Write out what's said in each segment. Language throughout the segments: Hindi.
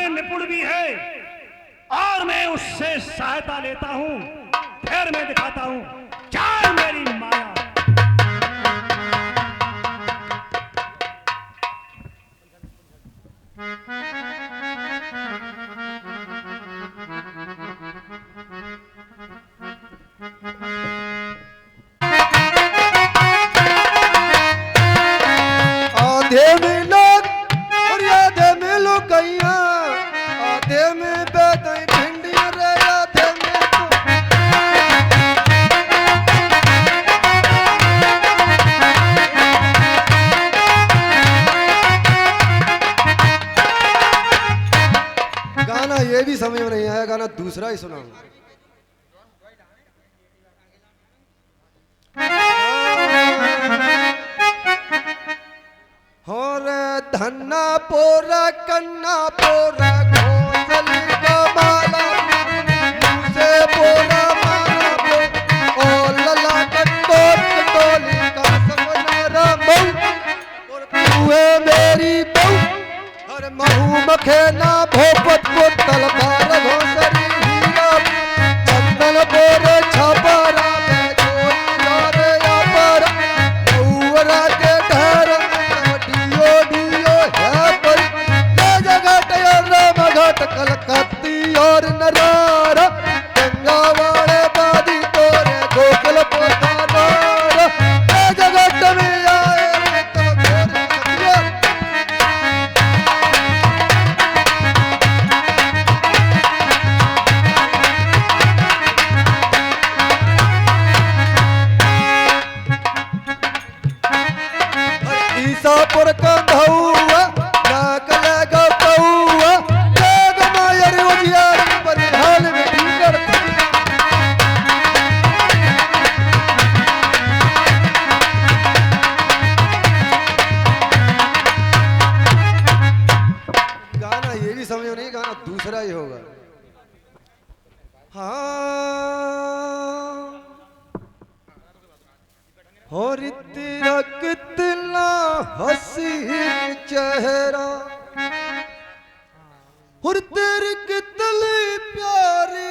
में निपुण भी है और मैं उससे सहायता लेता हूं, फिर मैं दिखाता हूं क्या मेरी माया। आधे में लोग और आधे में लुकैया, आधे में बेदई भिंडियां रे, आधे में गाना ये भी समझ में नहीं आया, गाना दूसरा ही सुनाऊं। धन्ना पोरा कन्ना पोरा घोंसली का माला, मुझे पोरा माला पो ओ लला कटोर कटोली का समनारा बहू, और तू है मेरी बहू, हर महू मखेना भोपत को तलवार घोंसली हीरा, चंदन पोरे छापारा में जोड़ी रे यापर, औरा के ढेर कलकत्ती और नरारा, गंगा वाले बादी तोरे गोकुल पोतारा, जगत में आए तो ईसापुर का धौआ नाक लगा पौआ, गाना ये भी समझो नहीं, गाना दूसरा ही होगा। हाँ और तेरा कितना हसीन चेहरा, और तेरी कितनी प्यारी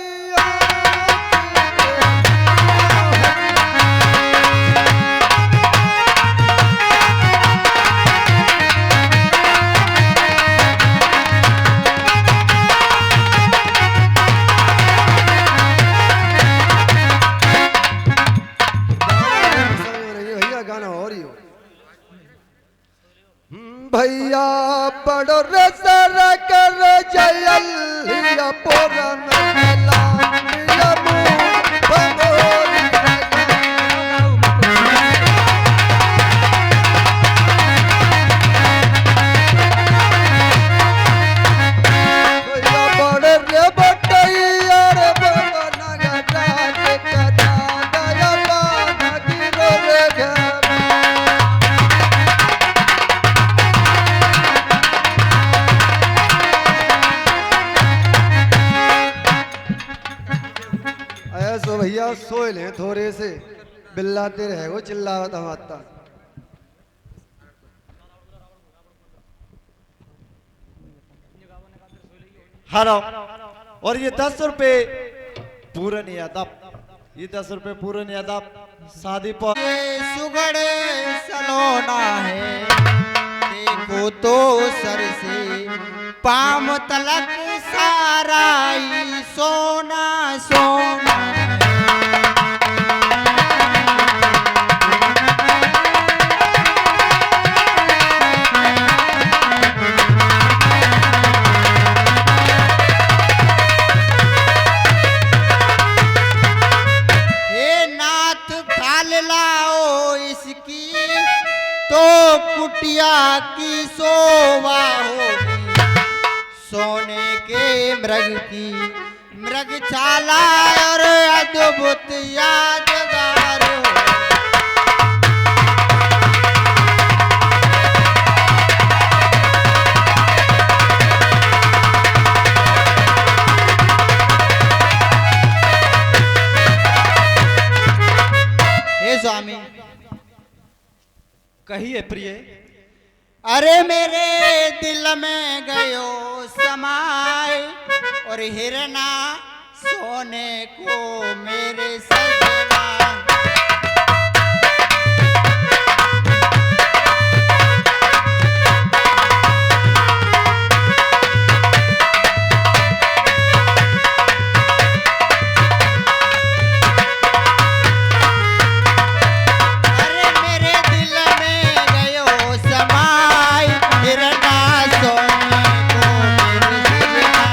भैया बड़ो रे सर कर जयलिया पोरा मेला मिया बंगोरी भैया बड़े रे बटैया रे बना गदा के कदा दया बाना गिरो रे घर। ऐसो भैया सोए ले थोड़े से बिल्लाते रहे वो चिल्लावत हमारा। हेलो, और ये 10 रुपए पूरन यादव, ये 10 रुपए पूरन यादव शादी पर सुगड़े सलोना है, देखो तो सर से पाम तलक सारा ही सोना सोना। तो कुटिया की शोभा होगी, सोने के मृग की मृग छाला और अद्भुत यादगार हो। हे स्वामी कहिए प्रिय। अरे मेरे दिल में गयो समा और हिरना सोने को मेरे सजना। अरे मेरे दिल में गयो समाई हिरना सोने को मेरे सजना।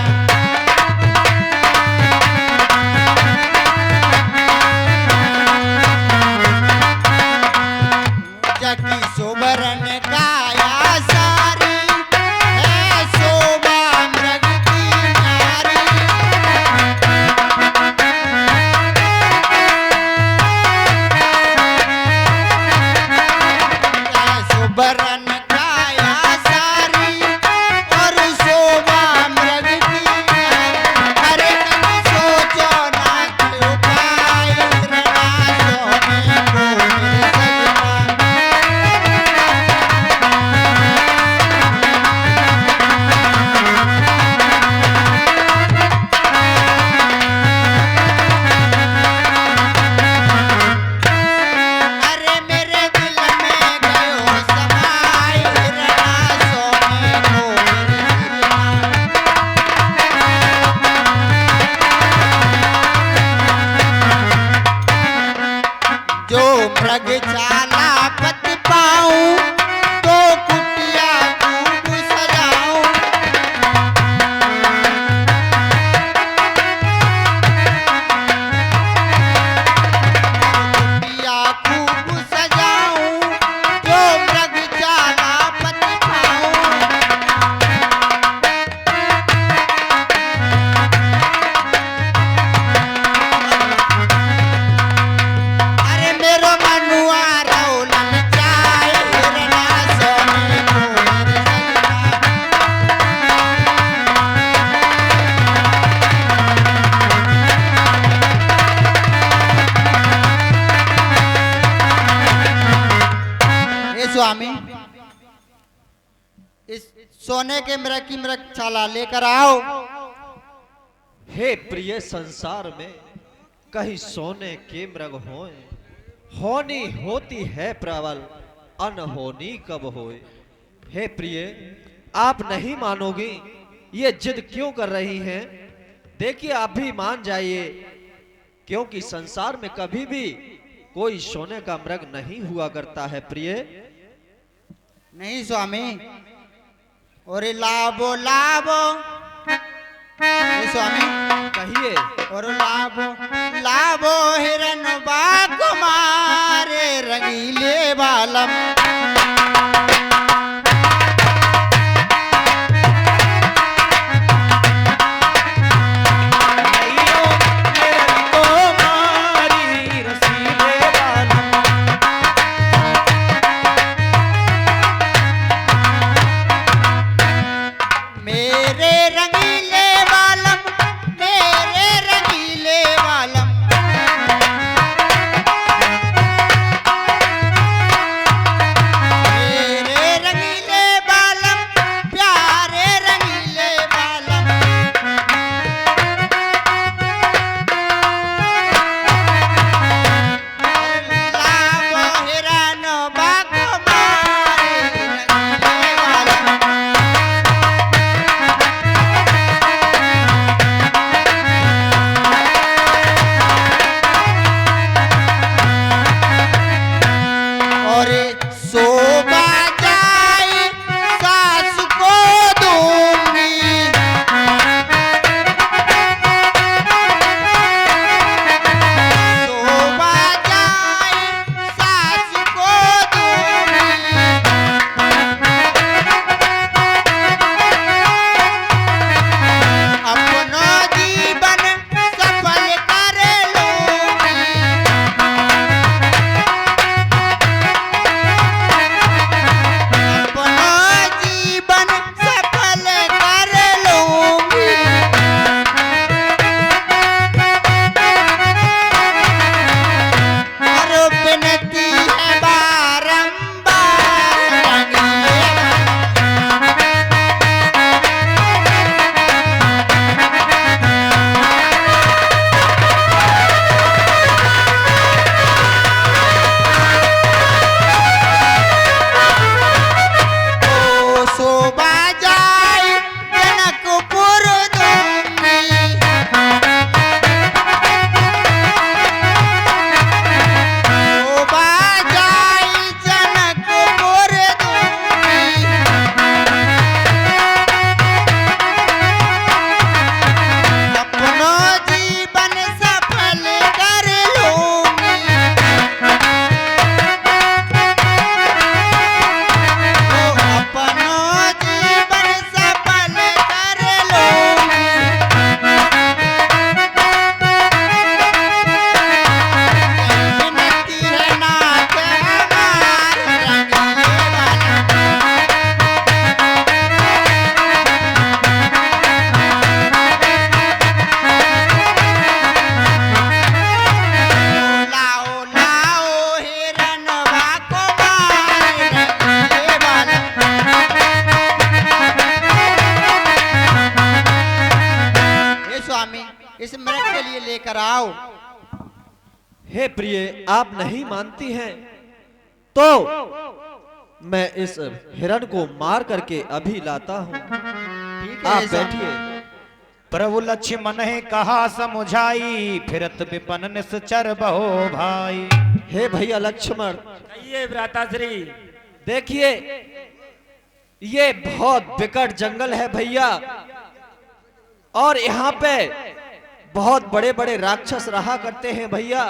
जकी सुबरन काया सारी है शोभा मृग की नारी। सुबरन काया सारी और शोभा मृग की नारी। अरे कभी सोचो ना कि उपाय हिरना सोने को मेरे सजना। अरे मेरे दिल में गयो समाई हिरना सोने को मेरे सजना। जो मृग चाला पत पाऊं तो कुटिया खूब सजाऊं। कुटिया खूब सजाऊं जो मृग चाला पत पाऊं। अरे मेरो मनुआ रौलन चाय हिरना सोने को मेरे सजना। हे स्वामी, इस सोने के मृग की मृगशाला लेकर आओ। हे प्रिय, संसार में कहीं सोने के मृग होए, होनी होती है प्रबल, अनहोनी कब होए। हे प्रिय, आप नहीं मानोगी, ये जिद क्यों कर रही हैं? देखिए आप भी मान जाइए, क्योंकि संसार में कभी भी कोई सोने का मृग नहीं हुआ करता है प्रिय। नहीं स्वामी, और लाभो लाभो। हे स्वामी, कहिए। और लाभो लाभो हिरन बाकुमारे रंगीले बालम। मेरे रंगीले बालम, मेरे रंगीले बालम। मेरे रंगीले बालम, प्यारे रंगीले बालम। लाभो हिरन बाकुमारे रंगीले बालम। इस मृग के लिए लेकर आओ। हे प्रिय, आप नहीं मानती हैं तो मैं इस हिरण को मार करके अभी लाता हूँ। ठीक है आप ऐसा। बैठिए। प्रभु लक्ष्मण है कहा समुझाई, फिरत विपन निश्चर बहो भाई। हे भैया लक्ष्मण, कहिए भ्राताश्री। देखिए ये बहुत विकट जंगल है भैया, और यहाँ पे बहुत बड़े बड़े राक्षस रहा करते हैं भैया।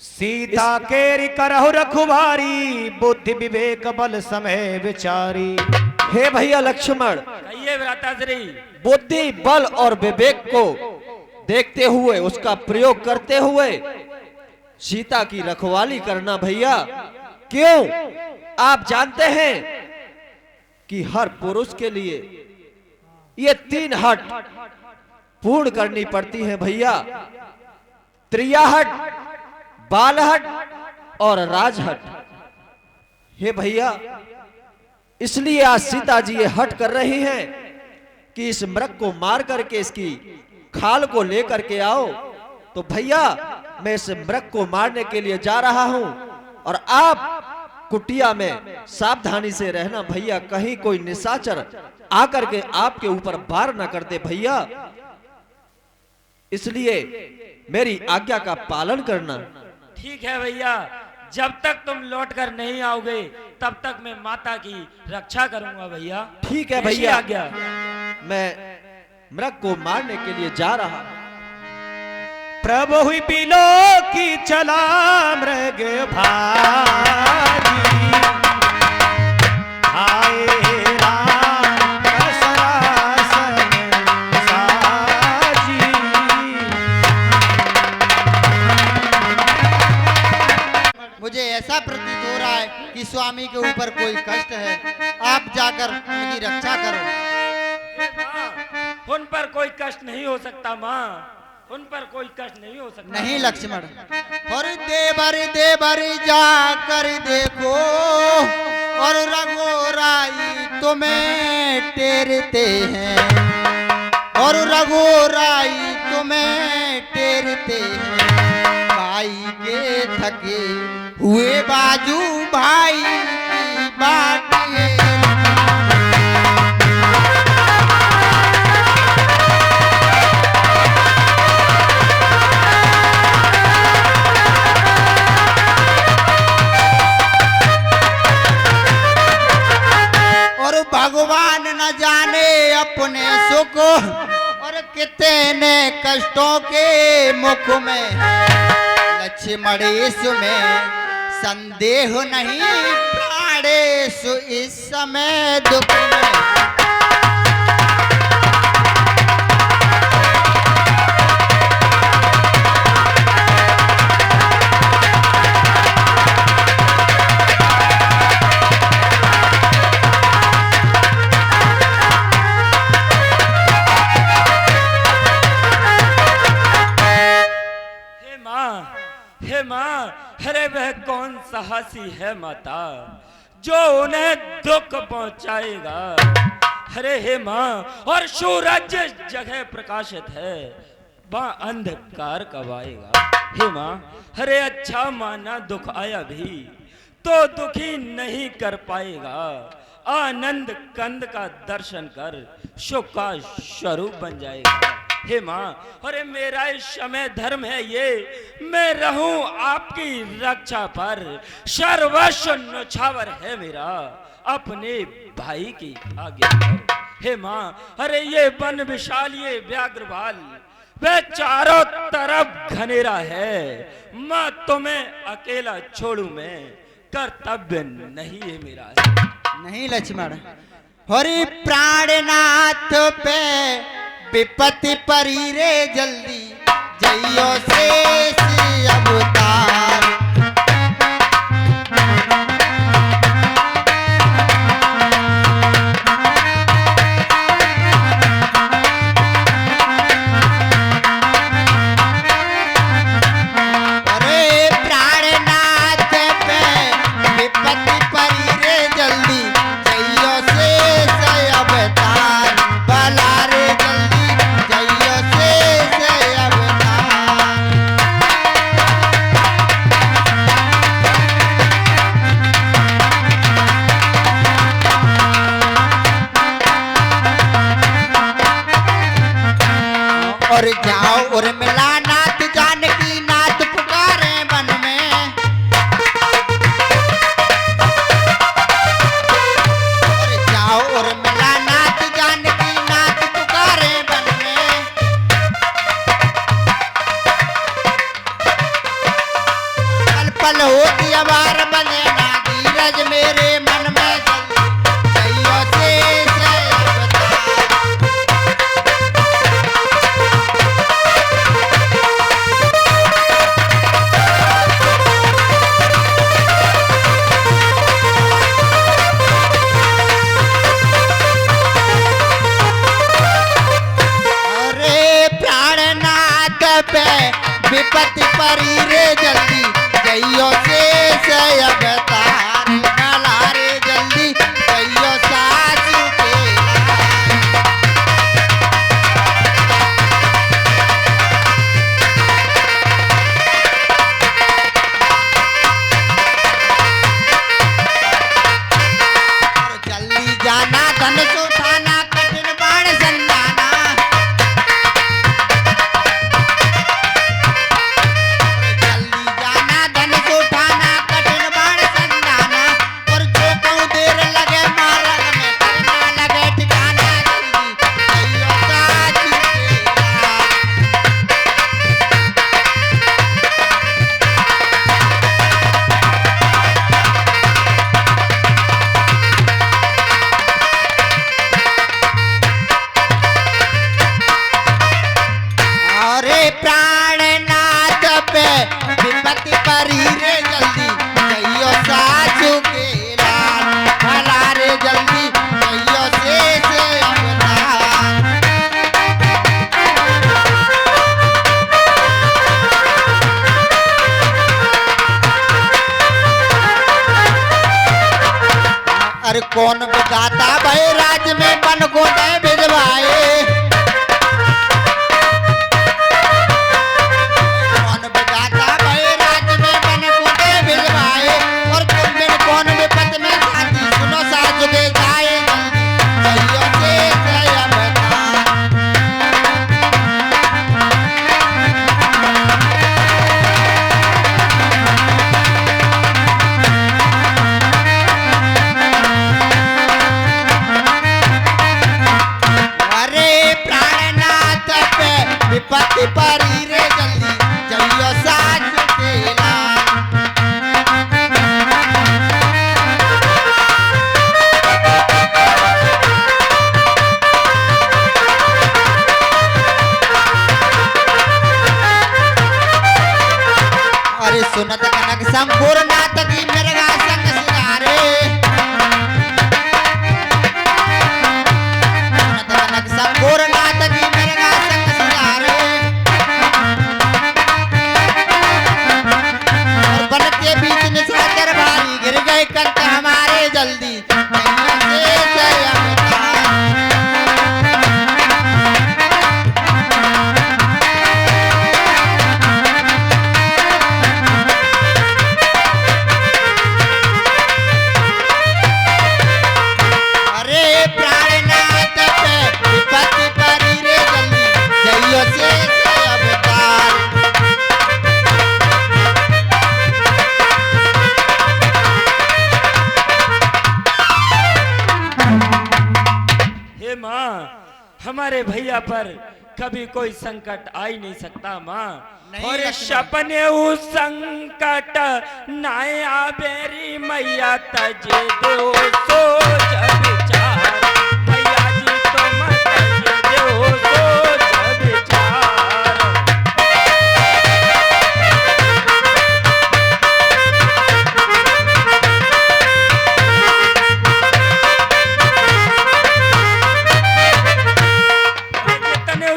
सीता केरी करहु रखुवारी, बुद्धि विवेक बल समय विचारी। हे भैया लक्ष्मण, कहिए भ्राताश्री। बुद्धि बल और विवेक को देखते हुए, उसका प्रयोग करते हुए सीता की रखवाली करना भैया। क्यों? आप जानते हैं कि हर पुरुष के लिए ये 3 हट पूर्ण करनी पड़ती है भैया। त्रियाहट, बालहट और राजहट। हे भैया, इसलिए आज सीता जी ये हट कर रही हैं कि इस मृग को मार करके इसकी खाल को लेकर के आओ। तो भैया मैं इस मृग को मारने के लिए जा रहा हूं, और आप कुटिया में सावधानी से रहना भैया, कहीं कोई निशाचर आकर के आपके ऊपर वार न कर दे भैया। इसलिए मेरी आज्ञा का पालन करना। ठीक है भैया, जब तक तुम लौट कर नहीं आओगे तब तक मैं माता की रक्षा करूंगा भैया। ठीक है ऐसी भैया, आज्ञा। मैं मृग को मारने के लिए जा रहा हूं। प्रभु हुई बिलो की चला मृग भारी, आए राम सरासन साजी। मुझे ऐसा प्रतीत हो रहा है कि स्वामी के ऊपर कोई कष्ट है। आप जाकर उनकी रक्षा करो। माँ, उन पर कोई कष्ट नहीं हो सकता माँ, उन पर कोई कष्ट नहीं हो सकता। नहीं लक्ष्मण, और देवर जाकर देखो, और रघुराई तुम्हें टेरते हैं, और रघुराई तुम्हें टेरते हैं। भाई के थके हुए बाजू भाई की बातें। और भगवान न जाने अपने सुख, और कितने कष्टों के मुख में। लक्ष्मणेश में संदेह नहीं, प्राणेश इस समय दुख में। हे माँ, अरे वह कौन साहसी है माता जो उन्हें दुख पहुंचाएगा। अरे हे माँ, और सूरज जिस जगह प्रकाशित है वहाँ अंधकार कब आएगा। हे माँ, अरे अच्छा माना दुख आया भी तो दुखी नहीं कर पाएगा। आनंद कंद का दर्शन कर सुख का स्वरूप बन जाएगा। हे माँ, अरे मेरा इस समय धर्म है ये, मैं रहूं आपकी रक्षा पर। सर्वस्व न्यौछावर है मेरा अपने भाई की आज्ञा पर। हे माँ, अरे ये वन विशाल, ये व्याघ्र भाल, वह चारों तरफ घनेरा है। माँ तुम्हें अकेला छोड़ू मैं, कर्तव्य नहीं है मेरा। नहीं लक्ष्मण, हरि प्राणनाथ पे विपत्ति परी रे जल्दी, जइयो शेष अवतार। अरे प्राणनाथ पे विपत्ति परी रे जल्दी, जइयो शेष अवतार। बला रे जल्दी, जइयो शेष और जाओ उर्मिला नाथ जानकी नाथ पुकारे वन में। और जाओ उर्मिला नाथ जानकी नाथ पुकारे वन में। पल पल होती अवार बने ना धीरज मेरे मन में। जइयो से विपत्ति परी रे जल्दी जइयो से अवतार नला रे जल्दी जइयो सासू के। जल्दी जाना धन सुठाना कठिन बाण संदाना। प्राणनाथ पे विपत्ति परी रे जल्दी जइयो सासू के लाल भला रे जल्दी जइयो से अवतार। अरे कौन बताता भाई राज में बन को दे भिजवाए। विपत्ति परी रे जल्दी जइयो सासू के लाल। अरे सुनत कनक संपूर्ण नाथ की मृगा संग सिंगारे। सुनत कनक संपूर्ण नाथ की मृगा संग सिंगारे। और बन के बीच निशा दरबारी गिर गए कंठ हमारे जल्दी जइयो से अवतार। हमारे भैया पर कभी कोई संकट आ ही नहीं सकता माँ। नहीं और लक्ष्मण। सपने उस संकट नाया बेरी मैया तजे दो सोच विचार। मैया जी तो मत तजे दो सोच विचार।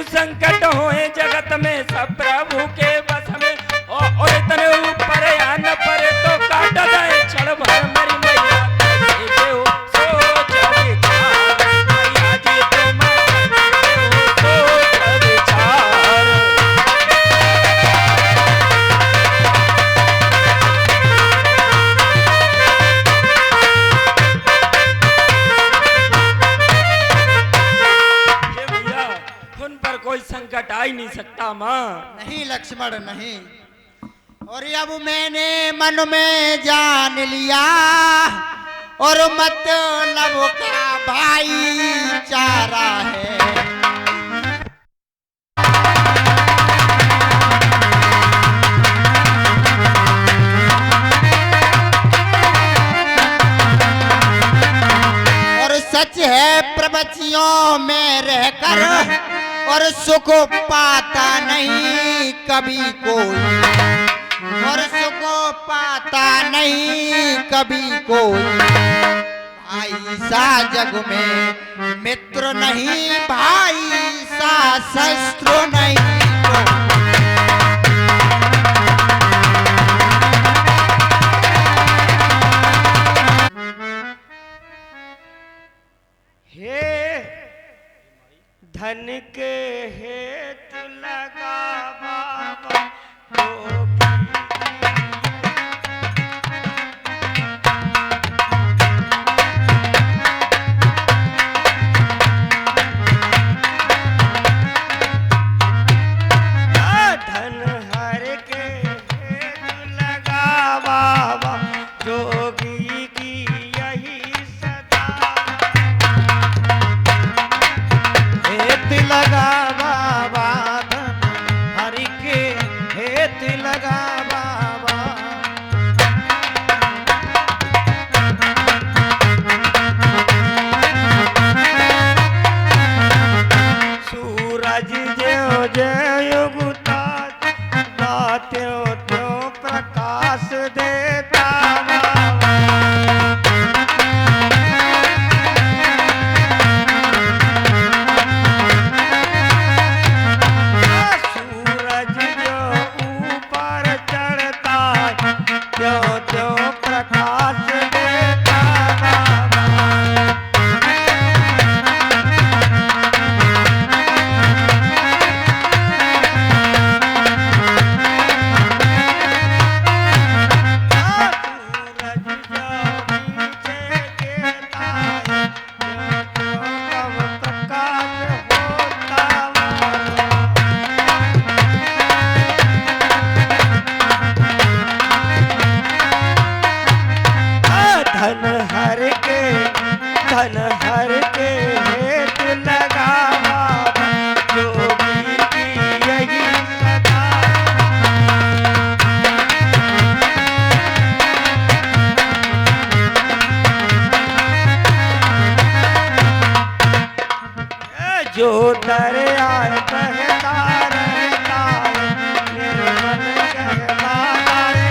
संकट होए जगत में सब प्रभु के बस में और इतने ऊपर या न परे तो काट जाए क्षण भर मेरी मैया तजे हो सोच विचार। मैया जी तो मत तजे हो सोच विचार। कटा ही नहीं सकता माँ। नहीं लक्ष्मण नहीं। और अब मैंने मन में जान लिया और मतलब का भाईचारा है। और सच है प्रवचियों में रहकर और सुख पाता नहीं कभी कोई। और सुख पाता नहीं कभी कोई। भाई सा जग में मित्र नहीं, भाई सा शस्त्र नहीं। हे धन के हेतु लगा बाबा जो दरिया बहता रहता है निर्मल कहता है।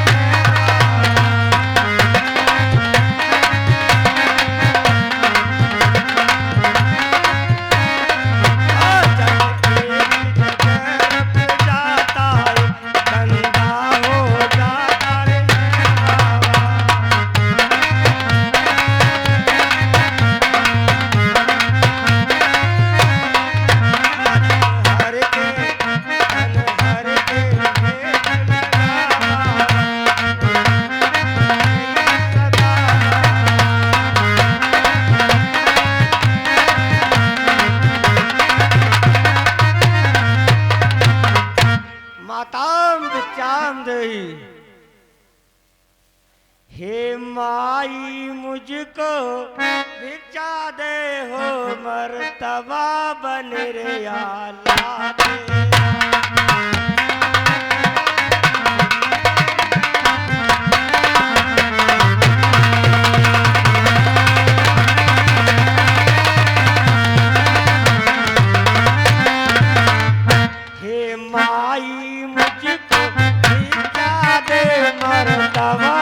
जाता है गंदा हो जाता है। माताम चांद हे माई मुझको भिक्षा दे हो मर्तबा बन रे आला तेरा। हे माई मुझको भिक्षा दे मर्तबा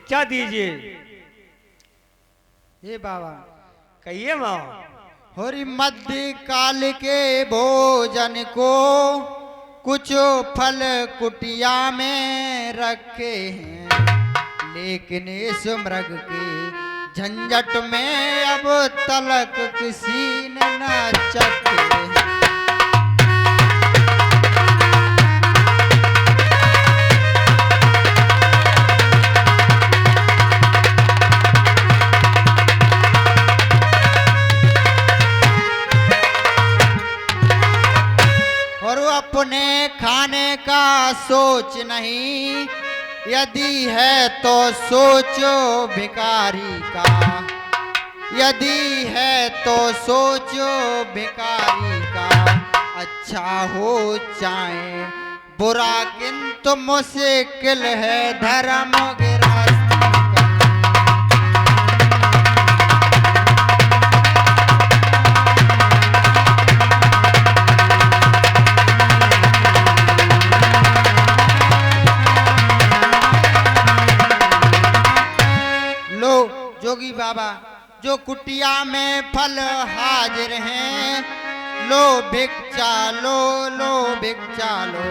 भिक्षा दीजिए। हे बाबा, कहिए माँ। होरी मध्य काल के भोजन को कुछ फल कुटिया में रखे हैं, लेकिन इस मृग के झंझट में अब तलक किसी ने न चखे हैं। और अपने खाने का सोच नहीं, यदि है तो सोचो भिखारी का, यदि है तो सोचो भिखारी का। अच्छा हो चाहे बुरा, किंतु मुश्किल है धर्म गृहस्थी का। जोगी बाबा, जो कुटिया में फल हाजिर हैं, लो भिक्षा लो, लो भिक्षा लो,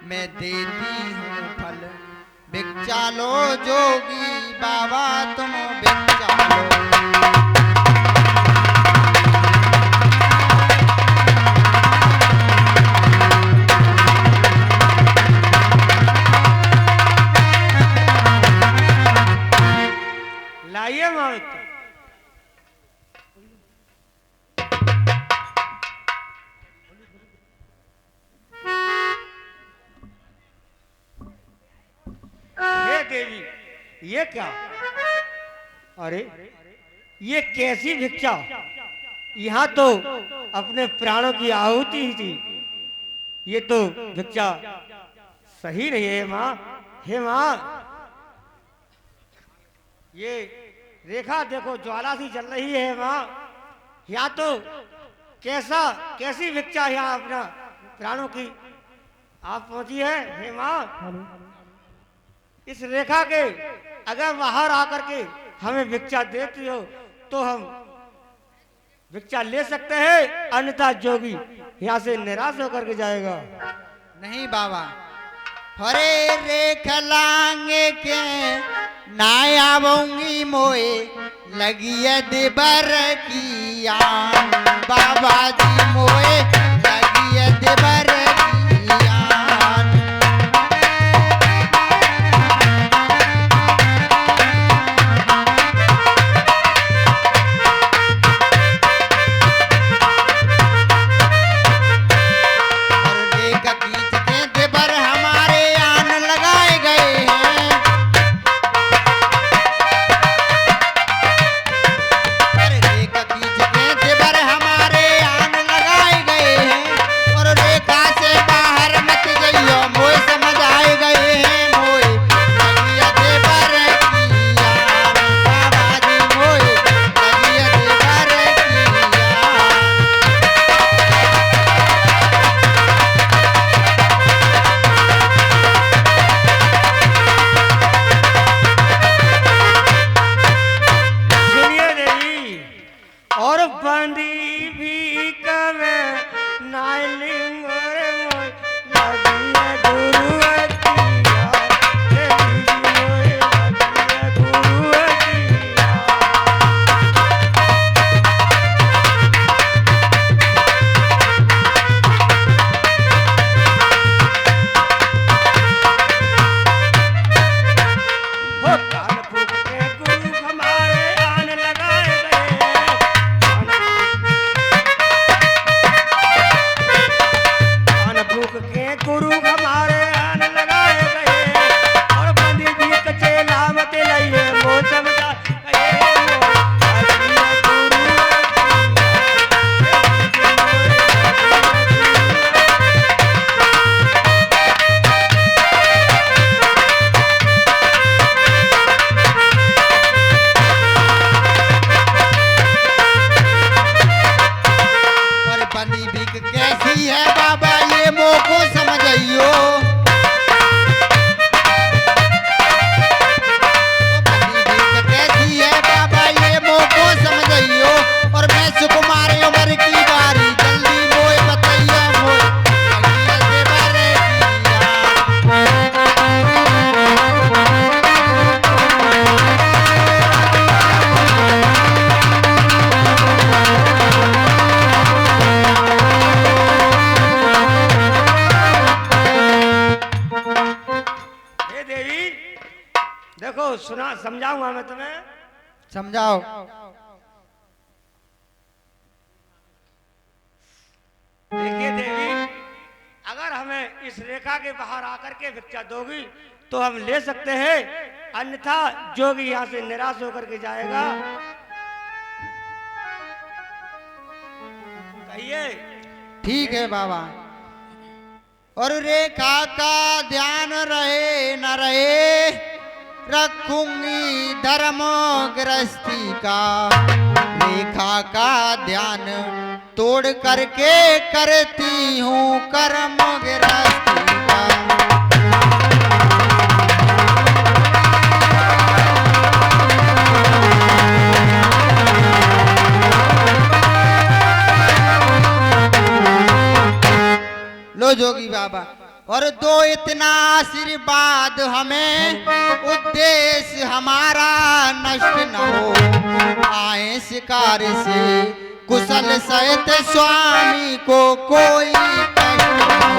मैं देती हूँ फल भिक्षा लो। जोगी बाबा तुम भिक्षा लो। लाइए माँ। हे देवी, ये क्या? अरे ये कैसी भिक्षा? यहाँ तो अपने प्राणों की आहुति ही थी। ये तो भिक्षा सही नहीं है माँ। हे माँ, ये रेखा देखो, ज्वाला सी जल रही है माँ। यहाँ तो कैसी भिक्षा यहाँ अपना प्राणों की आप पहुंची है। हे माँ, इस रेखा के अगर बाहर आकर के हमें भिक्षा देती हो तो हम भिक्षा ले सकते हैं, अन्यथा जोगी यहाँ से निराश होकर के जाएगा। नहीं बाबा, हरे रेख लांगे के ना आऊंगी मोए, लगी दिबर की आन। बाबा जी मोए लगी दिबर की आन। और रेख खींच के दिबर हमारे आन लगाए गए हैं। और रेख खींच के दिबर हमारे आन लगाए गए हैं। और रेखा देखो सुना, समझाऊंगा मैं तुम्हें। समझाओ। देखिए देवी, अगर हमें इस रेखा के बाहर आकर के भिक्षा दोगी तो हम ले सकते हैं, अन्यथा जोगी यहाँ से निराश होकर के जाएगा। कहिए। ठीक है बाबा। और रेखा का ध्यान रहे न रहे, रखूंगी धर्म गृहस्थी का। रेखा का ध्यान तोड़ करके करती हूँ कर्म गृहस्थी का। लो जोगी बाबा, और दो इतना आशीर्वाद हमें, उद्देश्य हमारा नष्ट न हो। आए शिकार से कुशल सहित स्वामी को कोई कष्ट न हो।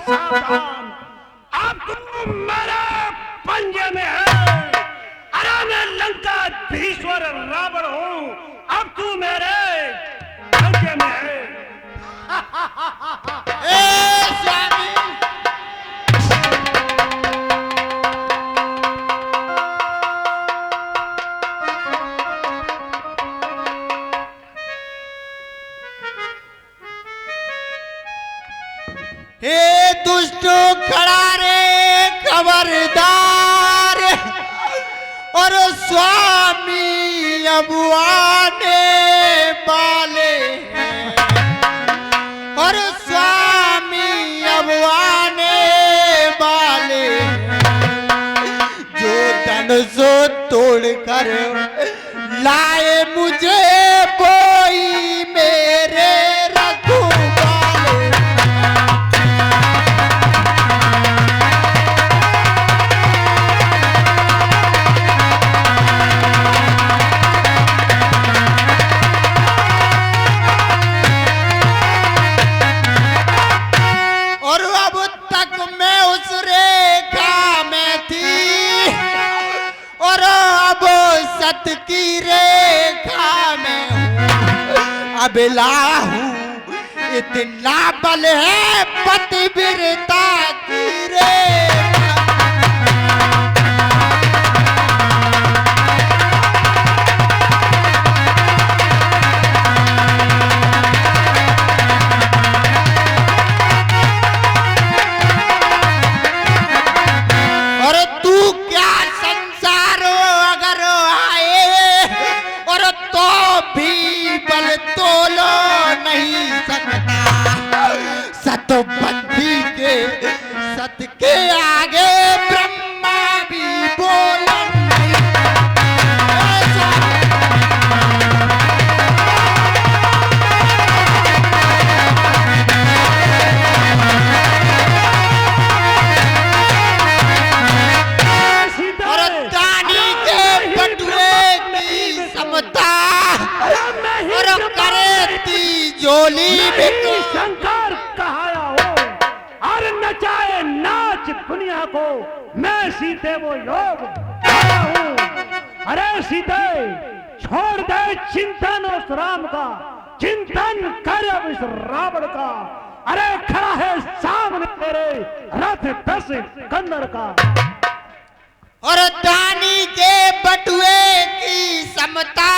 सावधान, अब तुम मेरे पंजे में है। अरे मैं लंकाधीश्वर रावण हूँ, अब तू मेरे पंजे में है। स्वामी, हे दुष्टो खड़ा रे खबरदार, और स्वामी अब आने वाले हैं। और स्वामी अब आने वाले हैं। जो धन सो तोड़ कर लाए मुझे, कोई मेरे रखवाले। सत की रेखा में हूँ, अबला हूँ, इतना बल है पतिव्रता की रेखा। और तू क्या संसार अगर आए, और तो भी बल तोलो नहीं सकता। सतबंधी के सत के आगे ब्रह्मा भी बोल नहीं सकता। और दानी के बटुए की समता, और करे तिजोली में शंकर कहाया हो और नचाए नाच दुनिया को, मैं सीते वो योग आया हूँ। अरे सीते, छोड़ दे चिंतन उस राम का, चिंतन कर अब इस रावण का। अरे खड़ा है सामने तेरे रथ 10 कंदर का। और दानी के बटुए की समता,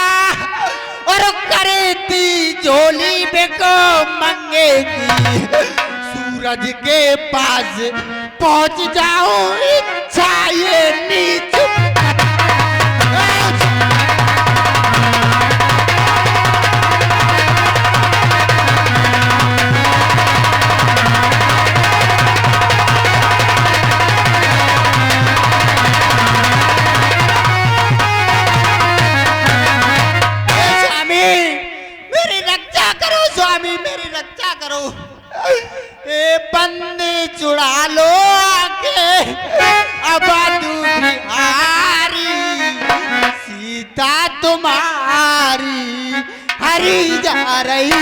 और करे तिजोली बेको मंगेगी। सूरज के पास पहुंच जाओ, इच्छा ये नीच। स्वामी मेरी रक्षा करो। ए बंदी चुड़ा लो आके आगे अब बिहारी सीता तुम्हारी हरी जा रही।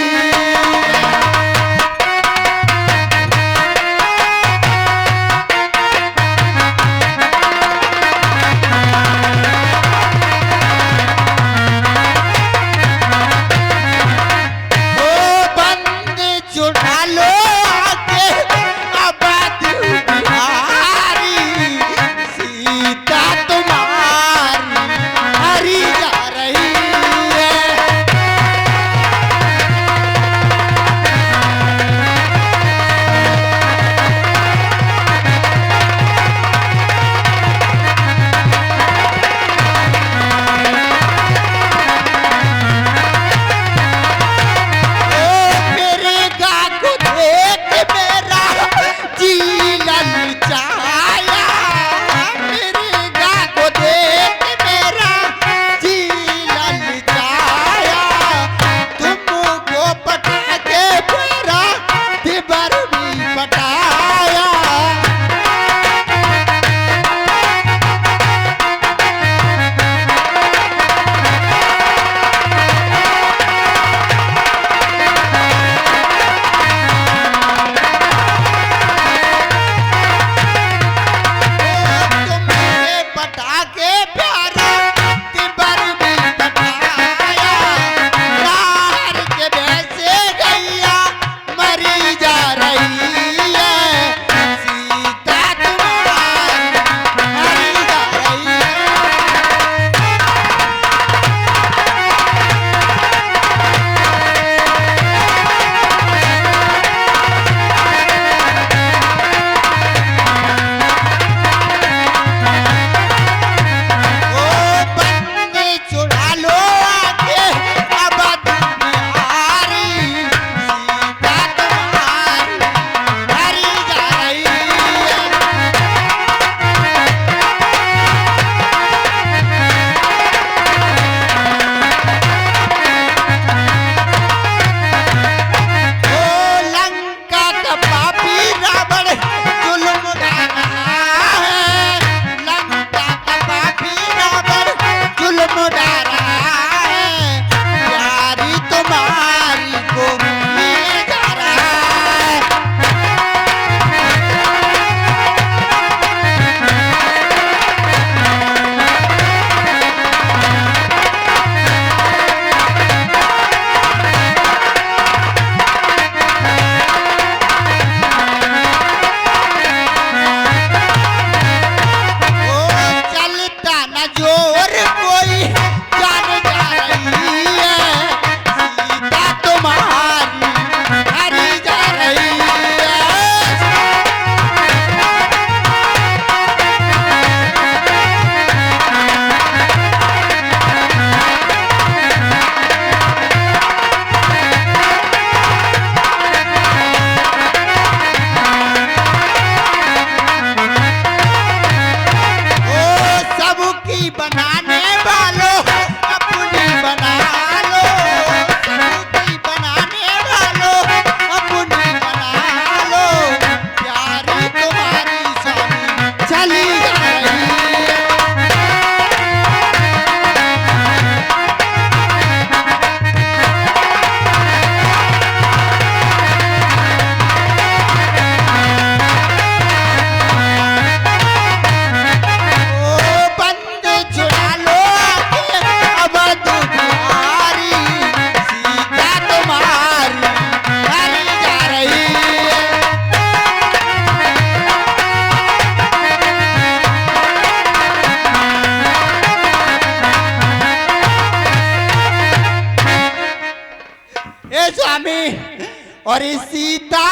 और सीता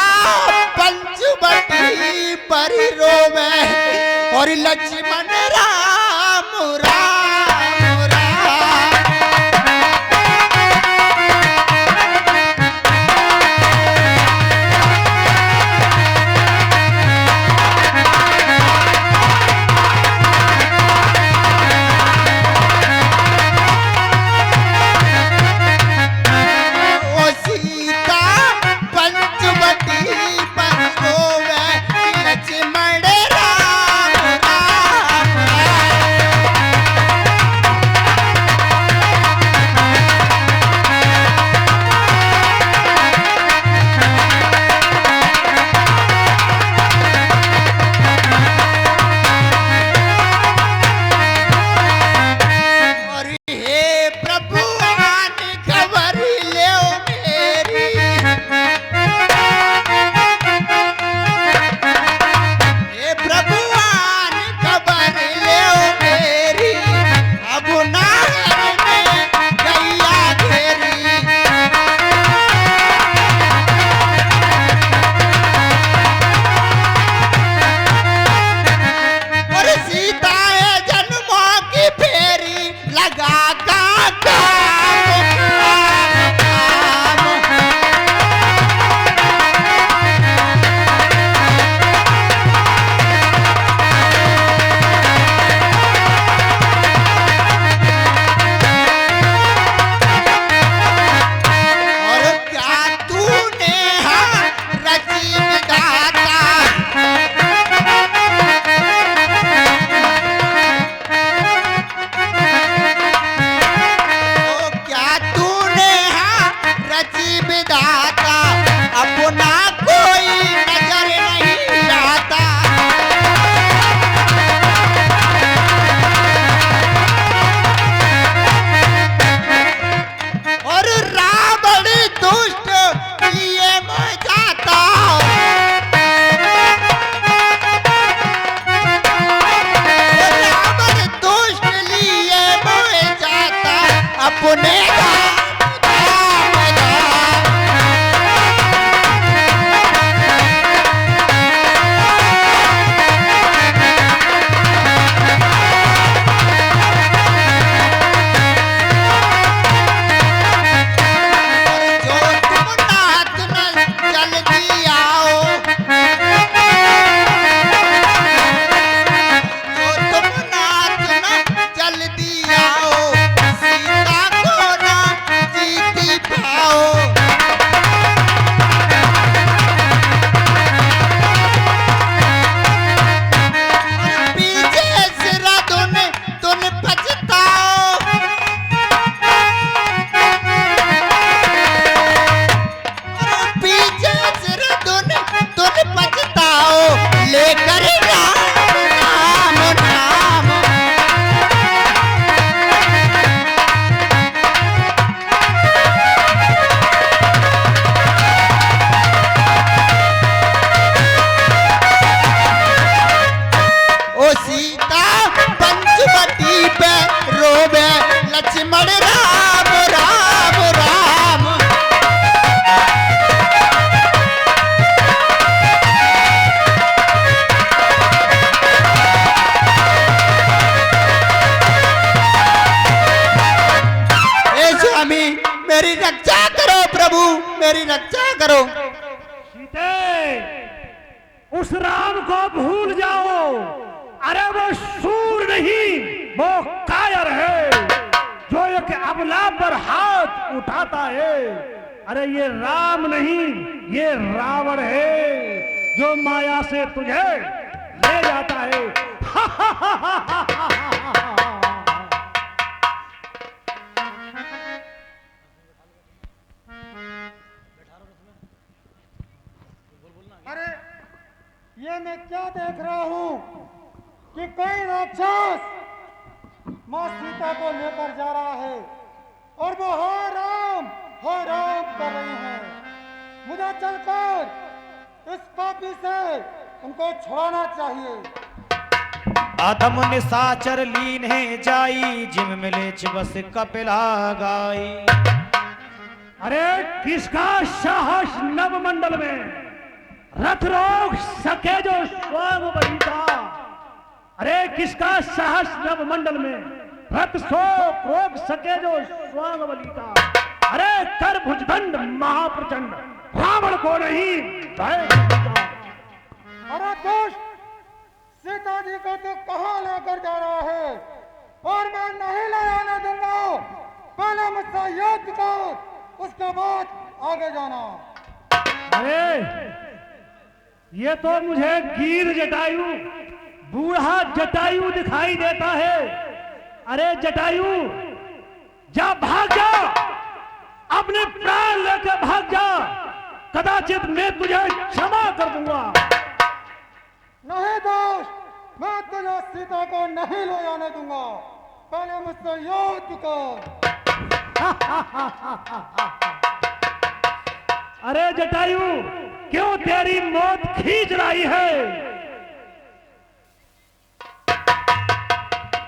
पंचवटी पर रोवे और लक्ष्मण राम राम राम। ओ सीता पंचवटी पर रोवे लक्ष्मण राम करो। सीते, उस राम को भूल जाओ। अरे वो शूर नहीं, वो कायर है जो एक अबला पर हाथ उठाता है। अरे ये राम नहीं, ये रावण है जो माया से तुझे ले जाता है। अरे ये मैं क्या देख रहा हूँ कि कोई राक्षस माँ सीता को लेकर जा रहा है और वो हो राम कर रहे हैं। मुझे चलकर इस पापी से उनको छुड़ाना चाहिए। अधम निशाचर लीन है जाई, जिम मिले बस कपिला गाई। अरे किसका साहस नवमंडल में रथ रोक सके जो स्वांग बलिता। अरे किसका साहस नवमंडल में रथ सो रोक सके जो स्वांग बलिता। अरे कर भुजदंड महाप्रचंड, रावण को नहीं भय किसका। अरे दुष्ट, सीता जी को तो कहाँ लेकर जा रहा है और मैं नहीं ले आने दूंगा। पहले मुझसे युद्ध कर, उसके बाद आगे जाना। अरे ये तो मुझे गिर जटायु, बूढ़ा जटायु दिखाई देता है। अरे जटायु, जा भाग जा, अपने प्राण लेकर भाग जा, कदाचित मैं तुझे क्षमा कर दूंगा। नहीं दोस्त, मैं तुझे सीता को नहीं ले आने दूंगा। पहले मुझसे युद्ध कर। अरे जटायु, क्यों तेरी मौत खींच रही है?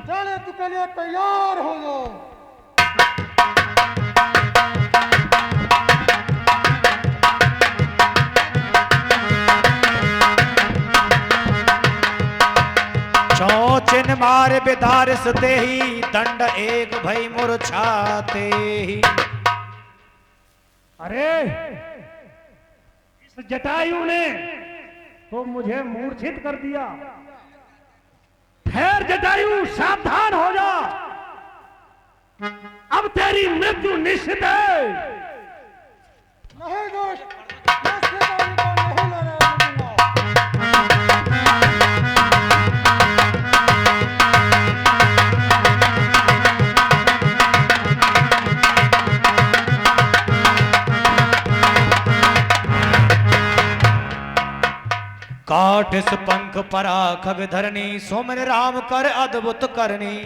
चले तू के लिए तैयार हो जाओ। चौचिन मार बिदारिस ते ही, दंड एक भई मूर्छाते ही। अरे इस जटायु ने तो मुझे मूर्छित कर दिया। ठहर जटायु, सावधान हो जा, अब तेरी मृत्यु निश्चित है। नहीं दोस्त, मैं सीता जी को नहीं लेने दूंगा। काठ पंख परा खग धरनी, सोमन राम कर अद्भुत करनी।